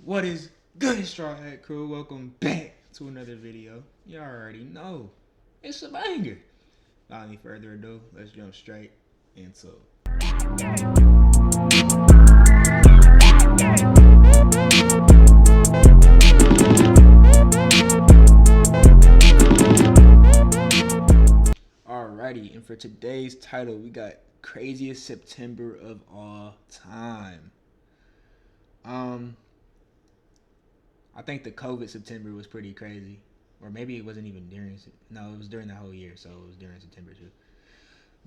What is good, Straw Hat Crew? Welcome back to another video. You already know it's a banger. Without any further ado, let's jump straight into it. Alrighty, and for today's title, we got craziest September of all time. I think the COVID September was pretty crazy, or maybe it wasn't even during. No, it was during the whole year, so it was during September too.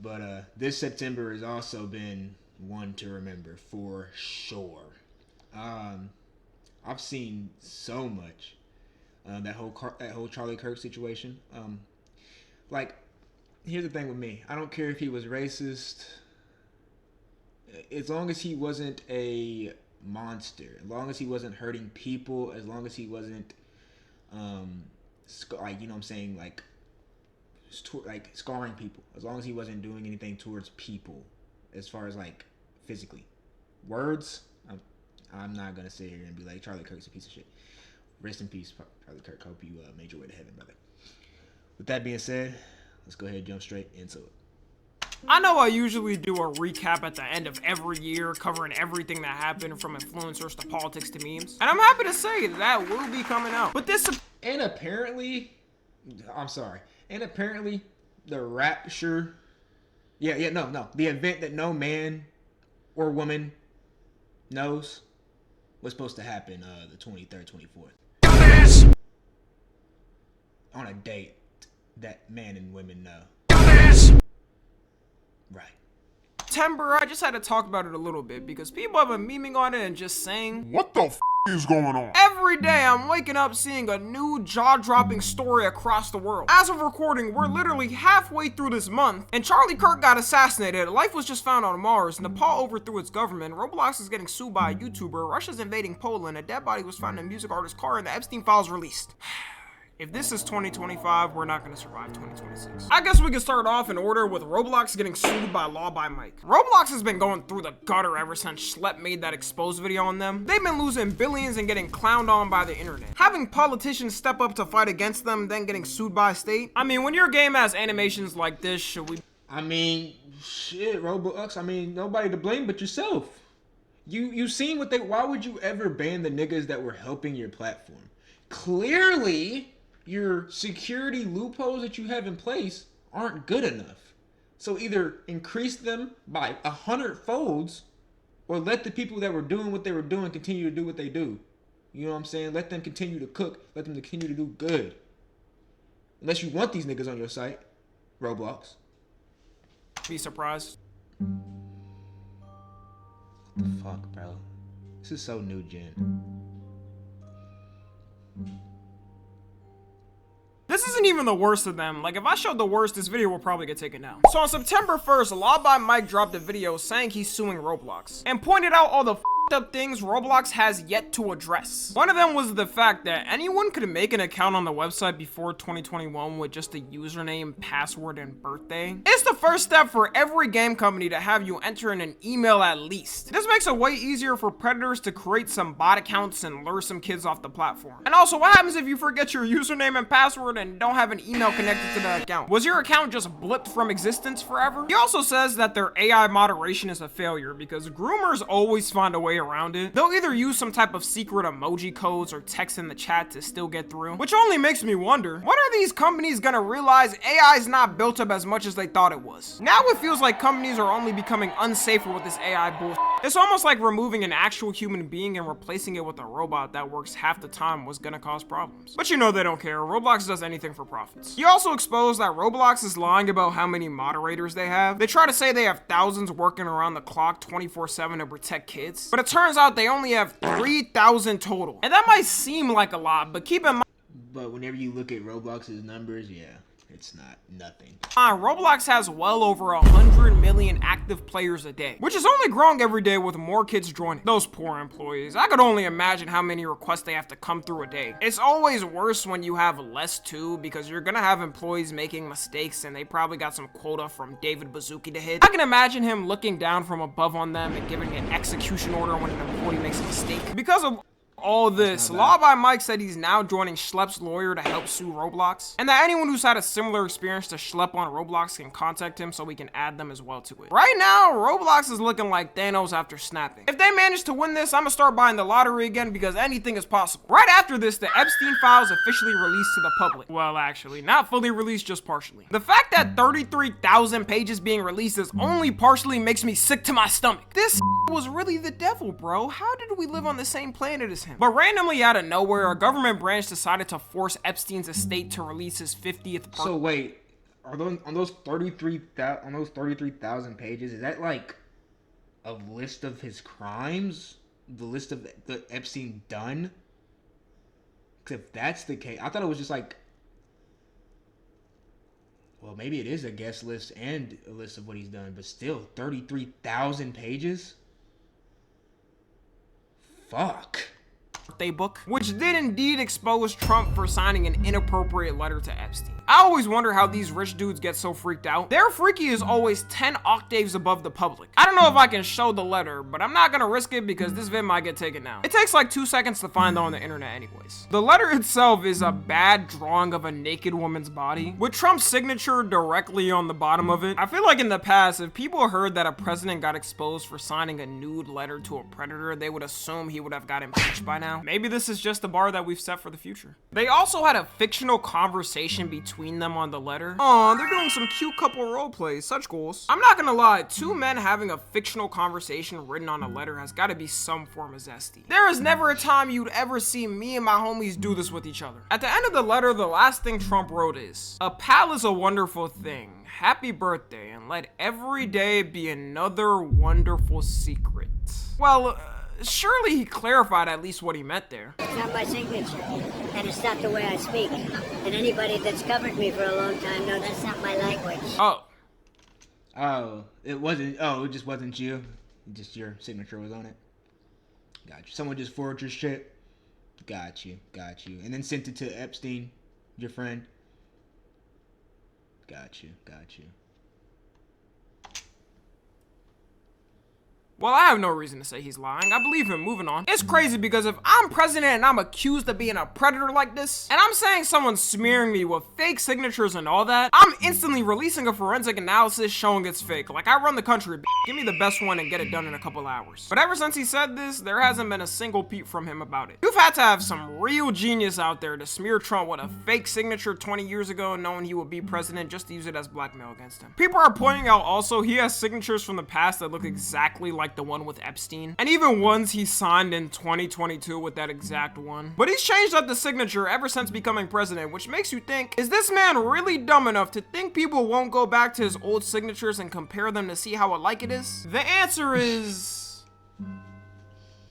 But this September has also been one to remember for sure. I've seen so much. That whole Charlie Kirk situation. Like, here's the thing with me. I don't care if he was racist. As long as he wasn't a monster, as long as he wasn't hurting people, as long as he wasn't, like, you know what I'm saying, like scarring people, as long as he wasn't doing anything towards people, as far as like physically. Words, I'm not gonna sit here and be like Charlie Kirk's a piece of shit. Rest in peace, Charlie Kirk. Hope you made your way to heaven, brother. With that being said, let's go ahead and jump straight into it. I know I usually do a recap at the end of every year, covering everything that happened from influencers to politics to memes. And I'm happy to say that will be coming out. But this... And apparently, the rapture... the event that no man or woman knows was supposed to happen the 23rd, 24th. On a date that man and women know. Right. September, I just had to talk about it a little bit because people have been memeing on it and just saying, what the f is going on? Every day I'm waking up seeing a new jaw-dropping story across the world. As of recording, we're literally halfway through this month, and Charlie Kirk got assassinated, life was just found on Mars, Nepal overthrew its government, Roblox is getting sued by a YouTuber, Russia's invading Poland, a dead body was found in a music artist's car, and the Epstein files released. If this is 2025, we're not gonna survive 2026. I guess we can start off in order with Roblox getting sued by Law by Mike. Roblox has been going through the gutter ever since Schlepp made that exposed video on them. They've been losing billions and getting clowned on by the internet. Having politicians step up to fight against them, then getting sued by a state. I mean, when your game has animations like this, should we... I mean, shit, Roblox, nobody to blame but yourself. You seen what why would you ever ban the niggas that were helping your platform? Clearly, your security loopholes that you have in place aren't good enough. So either increase them by 100 folds, or let the people that were doing what they were doing continue to do what they do. You know what I'm saying? Let them continue to cook. Let them continue to do good. Unless you want these niggas on your site, Roblox. Be surprised. What the fuck, bro? This is so new gen. This isn't even the worst of them. Like, if I showed the worst, this video will probably get taken down. So on September 1st, Law by Mike dropped a video saying he's suing Roblox and pointed out all the up things Roblox has yet to address. One of them was the fact that anyone could make an account on the website before 2021 with just a username, password, and birthday. It's the first step for every game company to have you enter in an email at least. This makes it way easier for predators to create some bot accounts and lure some kids off the platform. And also, what happens if you forget your username and password and don't have an email connected to the account? Was your account just blipped from existence forever? He also says that their AI moderation is a failure because groomers always find a way around it. They'll either use some type of secret emoji codes or text in the chat to still get through, which only makes me wonder, when are these companies gonna realize AI is not built up as much as they thought it was? Now it feels like companies are only becoming unsafer with this AI bullshit. It's almost like removing an actual human being and replacing it with a robot that works half the time was gonna cause problems. But you know they don't care. Roblox does anything for profits. He also exposed that Roblox is lying about how many moderators they have. They try to say they have thousands working around the clock 24/7 to protect kids, but it turns out they only have 3,000 total. And that might seem like a lot, but keep in mind, but whenever you look at Roblox's numbers, yeah, it's not nothing. Roblox has well over 100 million active players a day, which is only growing every day with more kids joining. Those poor employees, I could only imagine how many requests they have to come through a day. It's always worse when you have less too, because you're gonna have employees making mistakes and they probably got some quota from David Baszucki to hit. I can imagine him looking down from above on them and giving an execution order when an employee makes a mistake. Because of all this, not Law bad. by Mike said he's now joining Schlepp's lawyer to help sue Roblox, and that anyone who's had a similar experience to Schlepp on Roblox can contact him so we can add them as well to it. Right now, Roblox is looking like Thanos after snapping. If they manage to win this, I'm gonna start buying the lottery again because anything is possible. Right after this, the Epstein files officially released to the public. Well, actually, not fully released, just partially. The fact that 33,000 pages being released is only partially makes me sick to my stomach. This was really the devil, bro. How did we live on the same planet as him? But randomly out of nowhere, a government branch decided to force Epstein's estate to release his 50th birthday. So wait, are those on those 33,000 pages? Is that like a list of his crimes? The list of the Epstein done? Because if that's the case, I thought it was just like, well, maybe it is a guest list and a list of what he's done, but still, 33,000 pages? Fuck. Birthday book, which did indeed expose Trump for signing an inappropriate letter to Epstein. I always wonder how these rich dudes get so freaked out. Their freaky is always 10 octaves above the public. I don't know if I can show the letter, but I'm not gonna risk it because this vid might get taken down. It takes like 2 seconds to find though on the internet anyways. The letter itself is a bad drawing of a naked woman's body, with Trump's signature directly on the bottom of it. I feel like in the past, if people heard that a president got exposed for signing a nude letter to a predator, they would assume he would have got impeached by now. Maybe this is just the bar that we've set for the future. They also had a fictional conversation between them on the letter. Aw, they're doing some cute couple role plays, such goals. I'm not gonna lie, 2 men having a fictional conversation written on a letter has gotta be some form of zesty. There is never a time you'd ever see me and my homies do this with each other. At the end of the letter, the last thing Trump wrote is, "A pal is a wonderful thing. Happy birthday, and let every day be another wonderful secret." Well, surely he clarified at least what he meant there. It's not my signature, and it's not the way I speak. And anybody that's covered me for a long time knows that's not my language. Oh, Oh, it wasn't. Oh, it just wasn't you. Just your signature was on it. Got you. Someone just forged your shit. Got you. Got you. And then sent it to Epstein, your friend. Got you. Got you. well, I have no reason to say he's lying. I believe him. Moving on. It's crazy because if I'm president and I'm accused of being a predator like this, and I'm saying someone's smearing me with fake signatures and all that, I'm instantly releasing a forensic analysis showing it's fake. Like, I run the country, b****. Give me the best one and get it done in a couple hours. But ever since he said this, there hasn't been a single peep from him about it. You've had to have some real genius out there to smear Trump with a fake signature 20 years ago knowing he would be president just to use it as blackmail against him. People are pointing out also he has signatures from the past that look exactly like the one with Epstein, and even ones he signed in 2022 with that exact one. But he's changed up the signature ever since becoming president, which makes you think, is this man really dumb enough to think people won't go back to his old signatures and compare them to see how alike it is? The answer is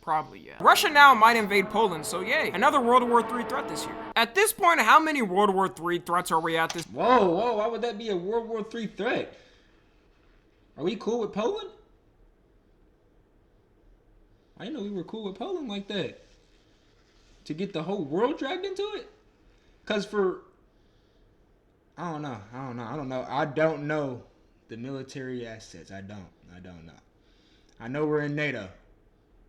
probably yeah. Russia now might invade Poland, so yay, another World War III threat this year. At this point, how many World War III threats are we at this? Whoa. Why would that be a World War III threat? Are we cool with Poland? I didn't know we were cool with Poland like that. To get the whole world dragged into it? Because I don't know. I don't know the military assets. I don't know. I know we're in NATO.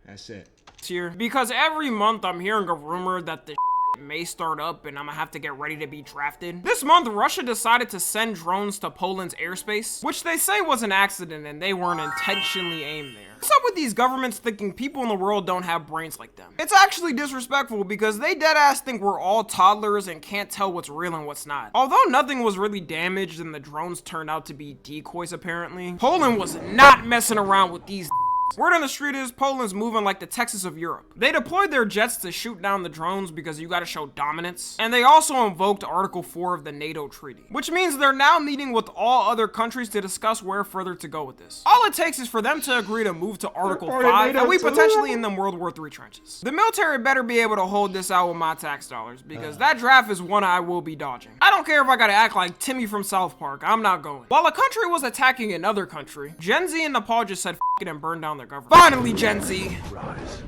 That's it. Here, because every month I'm hearing a rumor that the may start up and I'm gonna have to get ready to be drafted. This month, Russia decided to send drones to Poland's airspace, which they say was an accident and they weren't intentionally aimed there. What's up with these governments thinking people in the world don't have brains like them? It's actually disrespectful because they deadass think we're all toddlers and can't tell what's real and what's not. Although nothing was really damaged and the drones turned out to be decoys apparently, Poland was not messing around with these. Word on the street is Poland's moving like the Texas of Europe. They deployed their jets to shoot down the drones because you gotta show dominance. And they also invoked Article 4 of the NATO treaty, which means they're now meeting with all other countries to discuss where further to go with this. All it takes is for them to agree to move to Article 5 and we potentially in them World War III trenches. The military better be able to hold this out with my tax dollars because that draft is one I will be dodging. I don't care if I gotta act like Timmy from South Park, I'm not going. While a country was attacking another country, Gen Z in Nepal just said f it and burned down the their government. Finally, Gen Z,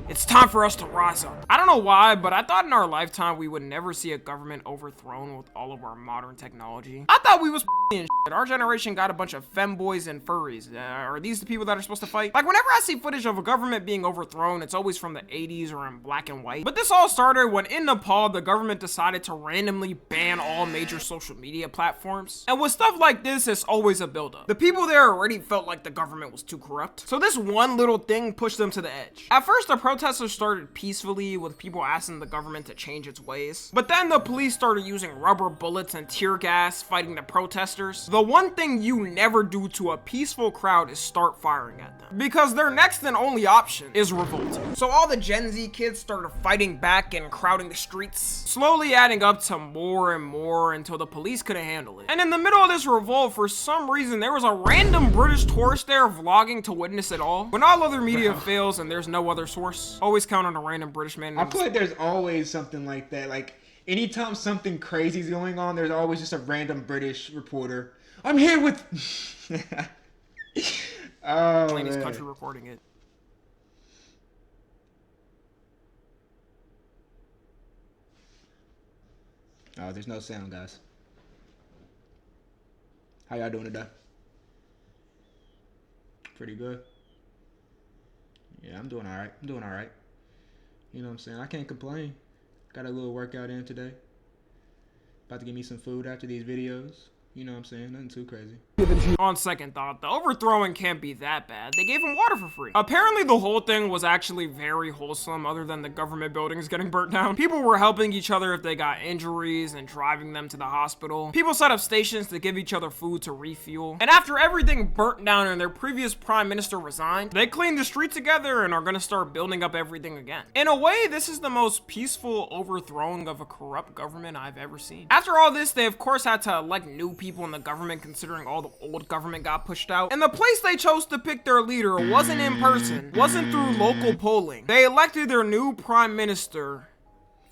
it's time for us to rise up. I don't know why, but I thought in our lifetime we would never see a government overthrown with all of our modern technology. I thought we was and shit. Our generation got a bunch of femboys and furries. Are these the people that are supposed to fight? Like, whenever I see footage of a government being overthrown, it's always from the 80s or in black and white. But this all started when in Nepal, the government decided to randomly ban all major social media platforms. And with stuff like this, it's always a buildup. The people there already felt like the government was too corrupt. So this one little thing pushed them to the edge. At first, the protesters started peacefully with people asking the government to change its ways. But then the police started using rubber bullets and tear gas fighting the protesters. The one thing you never do to a peaceful crowd is start firing at them, because their next and only option is revolt. So all the Gen Z kids started fighting back and crowding the streets, slowly adding up to more and more until the police couldn't handle it. And in the middle of this revolt, for some reason, there was a random British tourist there vlogging to witness it all. When all other media fails and there's no other source, always count on a random British man. I feel like there's always something like that. Like, anytime something crazy is going on, there's always just a random British reporter. I'm here with... Oh, Chinese man. country reporting it. Oh, there's no sound, guys. How y'all doing today? Pretty good. Yeah, I'm doing alright. I'm doing alright. You know what I'm saying? I can't complain. Got a little workout in today. About to get me some food after these videos. You know what I'm saying? Nothing too crazy. On second thought, the overthrowing can't be that bad. They gave him water for free. Apparently the whole thing was actually very wholesome, other than the government buildings getting burnt down. People were helping each other if they got injuries and driving them to the hospital. People set up stations to give each other food to refuel. And after everything burnt down and their previous prime minister resigned, they cleaned the street together and are gonna start building up everything again. In a way, this is the most peaceful overthrowing of a corrupt government I've ever seen. After all this, they of course had to elect new people in the government, considering all the old government got pushed out. And the place they chose to pick their leader wasn't in person, wasn't through local polling. They elected their new prime minister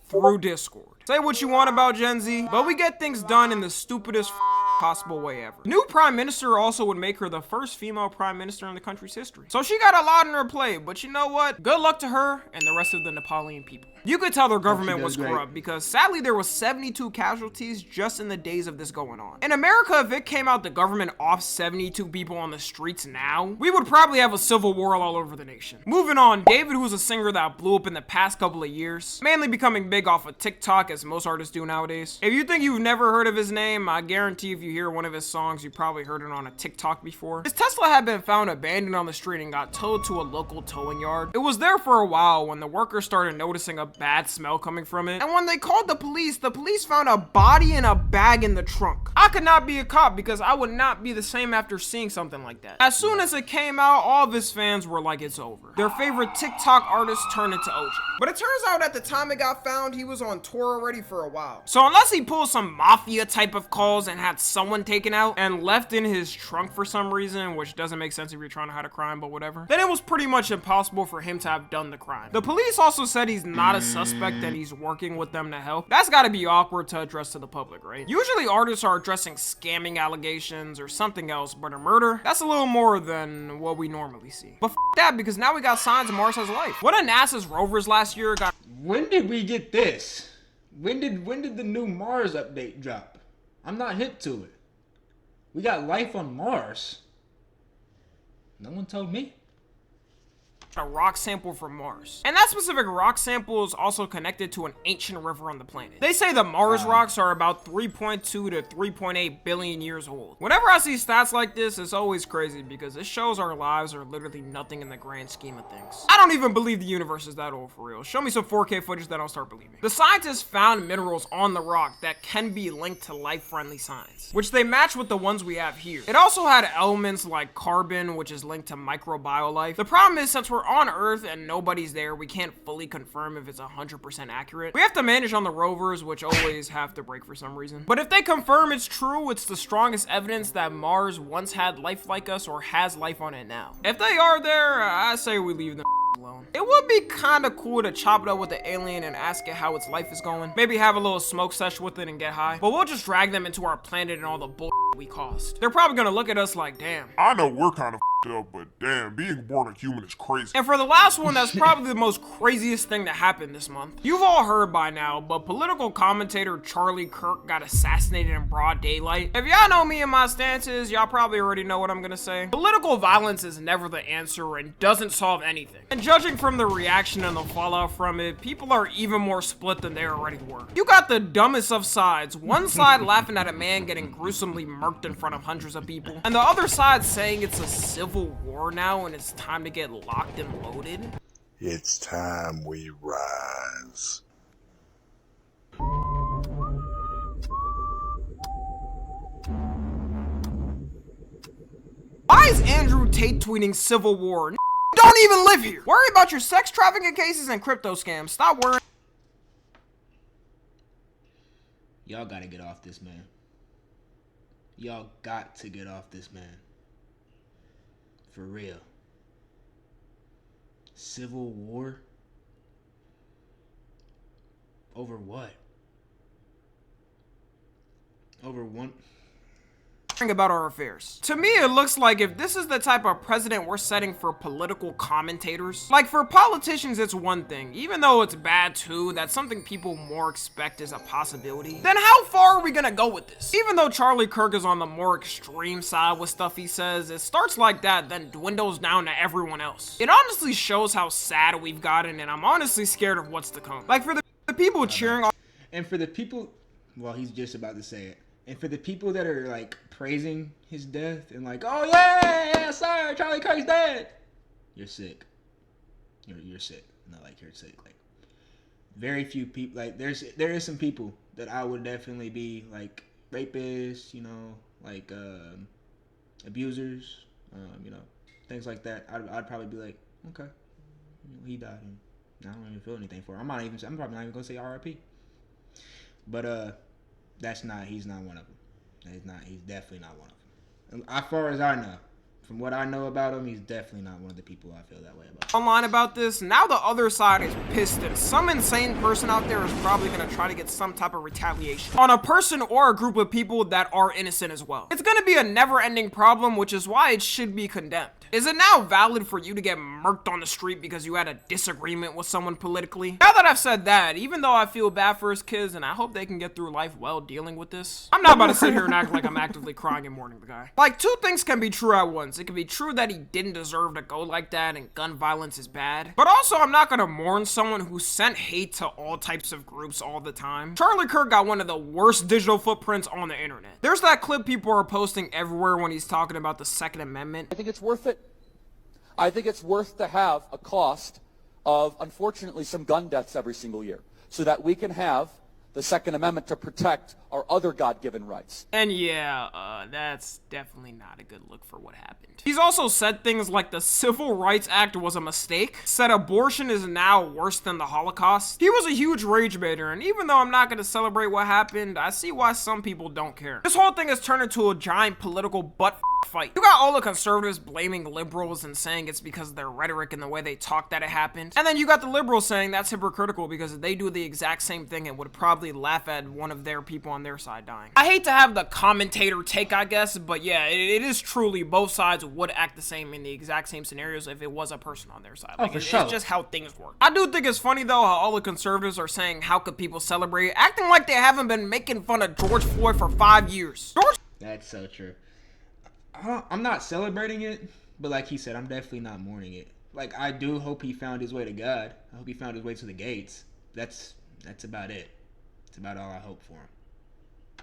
through Discord. Say what you want about Gen Z, but we get things done in the stupidest possible way ever. New prime minister also would make her the first female prime minister in the country's history. So she got a lot on her plate, but you know what? Good luck to her and the rest of the Nepalian people. You could tell their government was corrupt because sadly there was 72 casualties just in the days of this going on. In America, if it came out the government off 72 people on the streets now, we would probably have a civil war all over the nation. Moving on, David, who's a singer that blew up in the past couple of years, mainly becoming big off of TikTok as most artists do nowadays. If you think you've never heard of his name, I guarantee if you hear one of his songs, you probably heard it on a TikTok before. His Tesla had been found abandoned on the street and got towed to a local towing yard. It was there for a while when the workers started noticing a bad smell coming from it. And when they called the police found a body in a bag in the trunk. I could not be a cop because I would not be the same after seeing something like that. As soon as it came out, all of his fans were like, it's over. Their favorite TikTok artist turned into OJ. But it turns out at the time it got found, he was on tour already for a while. So unless he pulled some mafia type of calls and had someone taken out and left in his trunk for some reason, which doesn't make sense if you're trying to hide a crime, but whatever, then it was pretty much impossible for him to have done the crime. The police also said he's not a suspect and he's working with them to help. That's gotta be awkward to address to the public, right? Usually artists are addressing scamming allegations or something else, but a murder, that's a little more than what we normally see. But f that, because now we got signs of Mars has life. One of NASA's rovers last year got... When did we get this? When did the new Mars update drop? I'm not hip to it. We got life on Mars. No one told me. A rock sample from Mars. And that specific rock sample is also connected to an ancient river on the planet. They say the Mars rocks are about 3.2 to 3.8 billion years old. Whenever I see stats like this, it's always crazy because it shows our lives are literally nothing in the grand scheme of things. I don't even believe the universe is that old for real. Show me some 4K footage that I'll start believing. The scientists found minerals on the rock that can be linked to life-friendly signs, which they match with the ones we have here. It also had elements like carbon, which is linked to microbiolife. The problem is, since we're on Earth and nobody's there, we can't fully confirm if it's 100% accurate. We have to manage on the rovers, which always have to break for some reason. But if they confirm it's true, it's the strongest evidence that Mars once had life like us or has life on it now. If they are there, I say we leave them alone. It would be kind of cool to chop it up with the alien and ask it how its life is going. Maybe have a little smoke sesh with it and get high. But we'll just drag them into our planet and all the bull we caused. They're probably gonna look at us like, damn, I know we're kind of up, but damn, being born a human is crazy. And for the last one, that's probably the most craziest thing that happened this month. You've all heard by now, but political commentator Charlie Kirk got assassinated in broad daylight. If y'all know me and my stances, y'all probably already know what I'm gonna say. Political violence is never the answer and doesn't solve anything. And judging from the reaction and the fallout from it, people are even more split than they already were. You got the dumbest of sides, one side laughing at a man getting gruesomely murked in front of hundreds of people, and the other side saying it's a civil war now and it's time to get locked and loaded. It's time we rise. Why is Andrew Tate tweeting civil war? Don't even live here. Worry about your sex trafficking cases and crypto scams. Stop worrying. Y'all gotta get off this man. Y'all got to get off this man. For real. Civil war? Over what? Over one? About our affairs. To me, it looks like if this is the type of president we're setting for political commentators, like for politicians it's one thing, even though it's bad too, that's something people more expect is a possibility, then how far are we gonna go with this? Even though Charlie Kirk is on the more extreme side with stuff he says, it starts like that, then dwindles down to everyone else. It honestly shows how sad we've gotten, and I'm honestly scared of what's to come. Like for the people cheering on, and for the people, well, he's just about to say it. And for the people that are like praising his death and like, oh yeah, sir, Charlie Kirk's dead. You're sick. You're sick. Not like you're sick. Like very few people. Like there is some people that I would definitely be like rapists, you know, like abusers, you know, things like that. I'd probably be like, okay, you know, he died, and I don't even feel anything for him. I'm probably not even gonna say R.I.P. But he's not one of them. He's definitely not one of them. As far as I know, from what I know about him, he's definitely not one of the people I feel that way about. Online about this, now the other side is pissed and some insane person out there is probably gonna try to get some type of retaliation on a person or a group of people that are innocent as well. It's gonna be a never-ending problem, which is why it should be condemned. Is it now valid for you to get murked on the street because you had a disagreement with someone politically? Now that I've said that, even though I feel bad for his kids and I hope they can get through life well dealing with this, I'm not about to sit here and act like I'm actively crying and mourning the guy. Like, two things can be true at once. It can be true that he didn't deserve to go like that and gun violence is bad, but also I'm not gonna mourn someone who sent hate to all types of groups all the time. Charlie Kirk got one of the worst digital footprints on the internet. There's that clip people are posting everywhere when he's talking about the Second Amendment. I think it's worth it. I think it's worth to have a cost of, unfortunately, some gun deaths every single year so that we can have the Second Amendment to protect our other God-given rights. And yeah, that's definitely not a good look for what happened. He's also said things like the Civil Rights Act was a mistake, said abortion is now worse than the Holocaust. He was a huge rage baiter, and even though I'm not gonna celebrate what happened, I see why some people don't care. This whole thing has turned into a giant political butt fight. You got all the conservatives blaming liberals and saying it's because of their rhetoric and the way they talk that it happened. And then you got the liberals saying that's hypocritical because they do the exact same thing and would probably laugh at one of their people on their side dying. I hate to have the commentator take, I guess, but yeah, it is truly both sides would act the same in the exact same scenarios if it was a person on their side. Like, for it's sure. just how things work. I do think it's funny though how all the conservatives are saying how could people celebrate, acting like they haven't been making fun of George Floyd for 5 years. That's so true. I'm not celebrating it, but like he said, I'm definitely not mourning it. Like, I do hope he found his way to God. I hope he found his way to the gates. That's about it. That's about all I hope for him.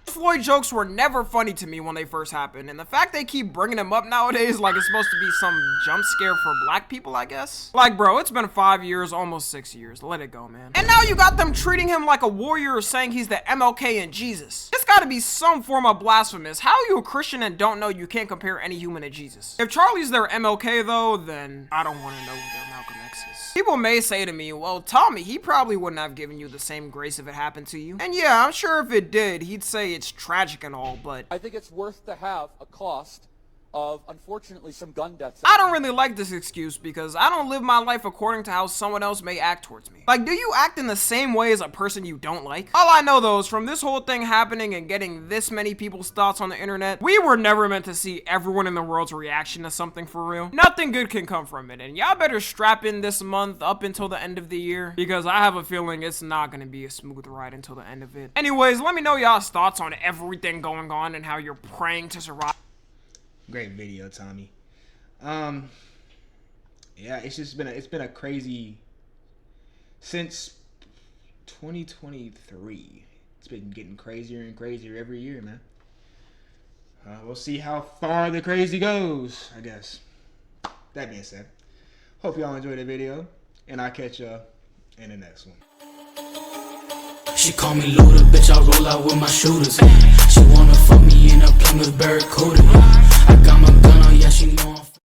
Floyd jokes were never funny to me when they first happened, and the fact they keep bringing them up nowadays like it's supposed to be some jump scare for black people, I guess. Like, bro, it's been 5 years, almost 6 years. Let it go, man. And now you got them treating him like a warrior, saying he's the MLK and Jesus. It's gotta be some form of blasphemous. How are you a Christian and don't know you can't compare any human to Jesus? If Charlie's their MLK though, then I don't want to know who their Malcolm X is. People may say to me, well, Tommy, he probably wouldn't have given you the same grace if it happened to you. And yeah, I'm sure if it did, he'd say it's tragic and all, but I think it's worth to have a cost of, unfortunately, some gun deaths. I don't really like this excuse because I don't live my life according to how someone else may act towards me. Like, do you act in the same way as a person you don't like? All I know though is from this whole thing happening and getting this many people's thoughts on the internet, we were never meant to see everyone in the world's reaction to something for real. Nothing good can come from it, and y'all better strap in this month up until the end of the year because I have a feeling it's not gonna be a smooth ride until the end of it. Anyways, let me know y'all's thoughts on everything going on and how you're praying to survive. Great video, Tommy. Yeah, it's been a crazy since 2023. It's been getting crazier and crazier every year, man. We'll see how far the crazy goes, I guess. That being said, hope y'all enjoyed the video, and I'll catch y'all in the next one. She call me Luda, bitch, I roll out with my shooters. She wanna fuck me in a Plymouth Barracuda.